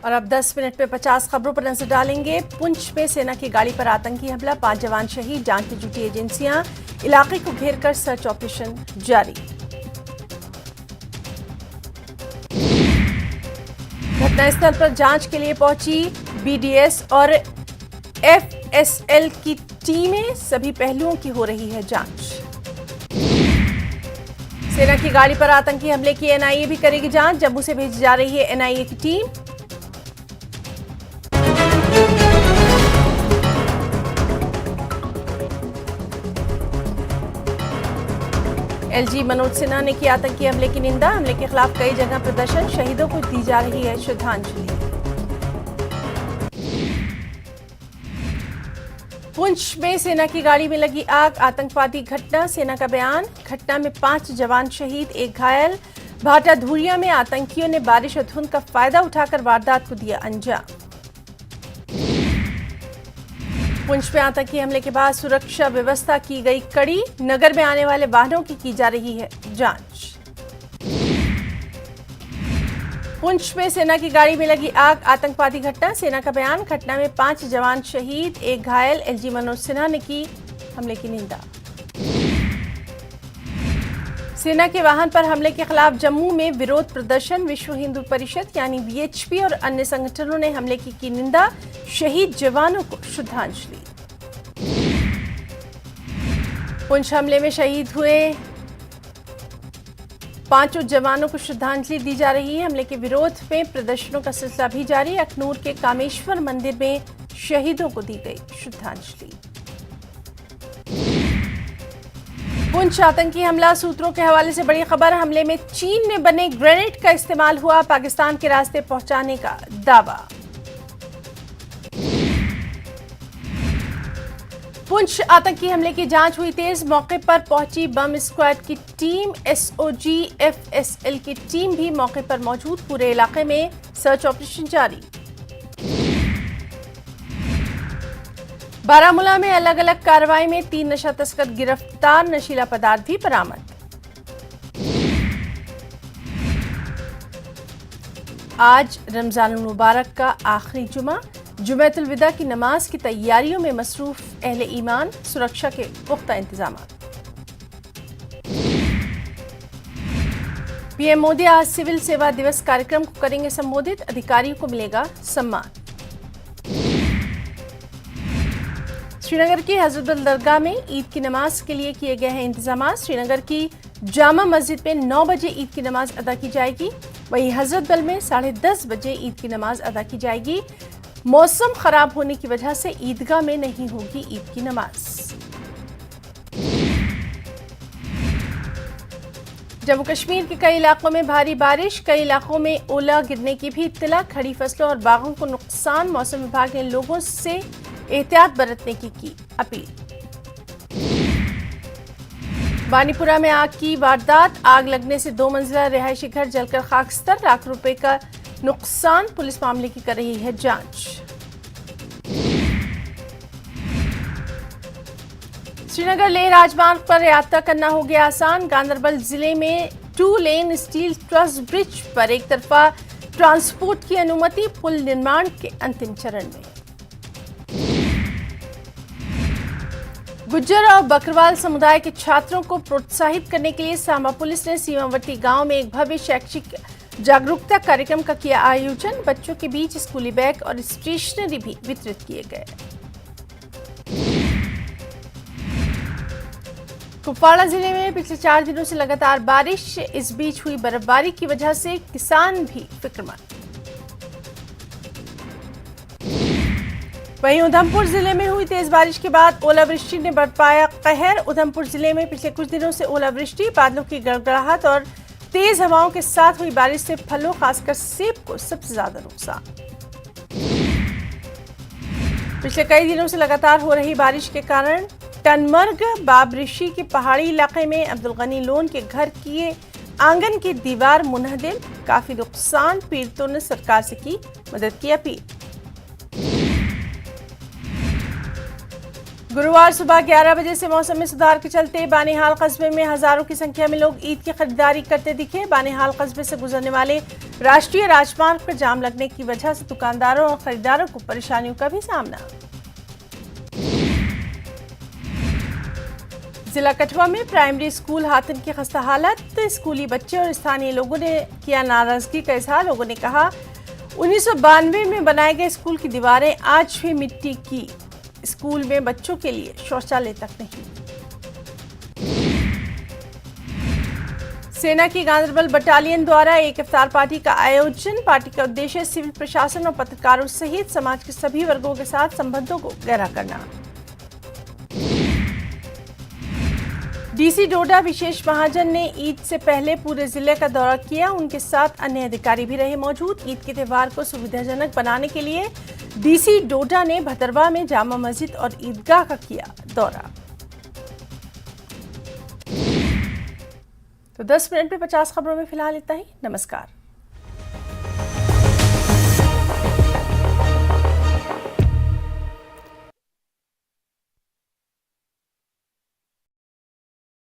और अब 10 मिनट में 50 खबरों पर नजर डालेंगे। पुंछ में सेना की गाड़ी पर आतंकी हमला, 5 जवान शहीद, जांच में जुटी एजेंसियां, इलाके को घेरकर सर्च ऑपरेशन जारी। घटनास्थल पर जांच के लिए पहुंची बीडीएस और एफएसएल की टीमें, सभी पहलुओं की हो रही है जांच। सेना की गाड़ी पर आतंकी हमले की एनआईए भी करेगी जांच, जम्मू से भेजी जा रही है एनआईए की टीम। एलजी मनोज सिन्हा ने की आतंकी हमले की निंदा, हमले के खिलाफ कई जगह प्रदर्शन, शहीदों को दी जा रही है श्रद्धांजलि। पुंछ में सेना की गाड़ी में लगी आग, आतंकवादी घटना, सेना का बयान, घटना में 5 जवान शहीद, 1 घायल। भाटा धुरिया में आतंकियों ने बारिश और धुंध का फायदा उठाकर वारदात को दिया अंजाम। पुंछ में आतंकी हमले के बाद सुरक्षा व्यवस्था की गई कड़ी, नगर में आने वाले वाहनों की जा रही है जांच। पुंछ में सेना की गाड़ी में लगी आग, आतंकवादी घटना, सेना का बयान, घटना में 5 जवान शहीद, 1 घायल। एलजी मनोज सिन्हा ने की हमले की निंदा। सेना के वाहन पर हमले के खिलाफ जम्मू में विरोध प्रदर्शन, विश्व हिंदू परिषद यानी वीएचपी और अन्य संगठनों ने हमले की निंदा, शहीद जवानों को श्रद्धांजलि। पुंछ हमले में शहीद हुए 5 जवानों को श्रद्धांजलि दी जा रही है। हमले के विरोध में प्रदर्शनों का सिलसिला भी जारी, अखनूर के कामेश्वर मंदिर में शहीदों को दी गई श्रद्धांजलि। पुंछ आतंकी हमला, सूत्रों के हवाले से बड़ी खबर, हमले में चीन में बने ग्रेनेड का इस्तेमाल हुआ, पाकिस्तान के रास्ते पहुंचाने का दावा। पुंछ आतंकी हमले की जांच हुई तेज, मौके पर पहुंची बम स्क्वाड की टीम, एसओजी एफएसएल की टीम भी मौके पर मौजूद, पूरे इलाके में सर्च ऑपरेशन जारी। बारामूला में अलग अलग कार्रवाई में 3 नशा तस्कर गिरफ्तार, नशीला पदार्थ भी बरामद। आज रमजान मुबारक का आखिरी जुमा, जुमेतुल विदा की नमाज की तैयारियों में मसरूफ अहले ईमान, सुरक्षा के पुख्ता इंतजाम। पीएम मोदी आज सिविल सेवा दिवस कार्यक्रम को करेंगे संबोधित, अधिकारियों को मिलेगा सम्मान। श्रीनगर की हजरतबल दरगाह में ईद की नमाज के लिए किए गए हैं इंतजाम। श्रीनगर की जामा मस्जिद में 9 बजे ईद की नमाज अदा की जाएगी, वहीं हजरतबल में 10:30 बजे ईद की नमाज अदा की जाएगी। मौसम खराब होने की वजह से ईदगाह में नहीं होगी ईद की नमाज। जम्मू कश्मीर के कई इलाकों में भारी बारिश, कई इलाकों में ओला गिरने की भी इत्तला, खड़ी फसलों और बागों को नुकसान, मौसम विभाग ने लोगों से एहतियात बरतने की अपील। बानीपुरा में आग की वारदात, आग लगने से 2 मंजिला रिहायशी घर जलकर खाकस्तर, लाख रुपए का नुकसान, पुलिस मामले की कर रही है जांच। श्रीनगर लेह राजमार्ग पर यात्रा करना हो गया आसान, गांदरबल जिले में 2 लेन स्टील ट्रस ब्रिज पर एक तरफा ट्रांसपोर्ट की अनुमति, पुल निर्माण के अंतिम चरण में। गुज्जर और बकरवाल समुदाय के छात्रों को प्रोत्साहित करने के लिए सांबा पुलिस ने सीमावर्ती गांव में एक भव्य शैक्षिक जागरूकता कार्यक्रम का किया आयोजन, बच्चों के बीच स्कूली बैग और स्टेशनरी भी वितरित किए गए। कुपवाड़ा जिले में पिछले 4 दिनों से लगातार बारिश, इस बीच हुई बर्फबारी की वजह से किसान भी फिक्रमंद। वहीं उधमपुर जिले में हुई तेज बारिश के बाद ओलावृष्टि ने बरपाया कहर, उधमपुर जिले में पिछले कुछ दिनों से ओलावृष्टि, बादलों की गड़गड़ाहट और तेज हवाओं के साथ हुई बारिश से फलों खासकर सेब को सबसे ज्यादा नुकसान। पिछले कई दिनों से लगातार हो रही बारिश के कारण टनमर्ग बाबरिशी के पहाड़ी इलाके में अब्दुल गनी लोन के घर की आंगन की दीवार मुनहदिम, काफी नुकसान, पीड़ितों ने सरकार से की मदद की अपील। गुरुवार सुबह 11 बजे से मौसम में सुधार के चलते बानिहाल कस्बे में हजारों की संख्या में लोग ईद की खरीदारी करते दिखे। बानिहाल कस्बे से गुजरने वाले राष्ट्रीय राजमार्ग पर जाम लगने की वजह से दुकानदारों और खरीदारों को परेशानियों का भी सामना। जिला कठुआ में प्राइमरी स्कूल हाथन की खस्ता हालत। स्कूली बच्चे और स्थानीय लोगों ने किया नाराजगी का इजहार। लोगों ने कहा 1992 में बनाए गए स्कूल की दीवारें आज भी मिट्टी की। स्कूल में बच्चों के लिए शौचालय तक नहीं। सेना की गांधरबल बटालियन द्वारा एक इफ्तार पार्टी का आयोजन। पार्टी का उद्देश्य सिविल प्रशासन और पत्रकारों सहित समाज के सभी वर्गों के साथ संबंधों को गहरा करना। डीसी डोडा विशेष महाजन ने ईद से पहले पूरे जिले का दौरा किया। उनके साथ अन्य अधिकारी भी रहे मौजूद। ईद के त्योहार को सुविधाजनक बनाने के लिए डीसी डोडा ने भदरवा में जामा मस्जिद और ईदगाह का किया दौरा। तो 10 मिनट में 50 खबरों में फिलहाल इतना ही। नमस्कार।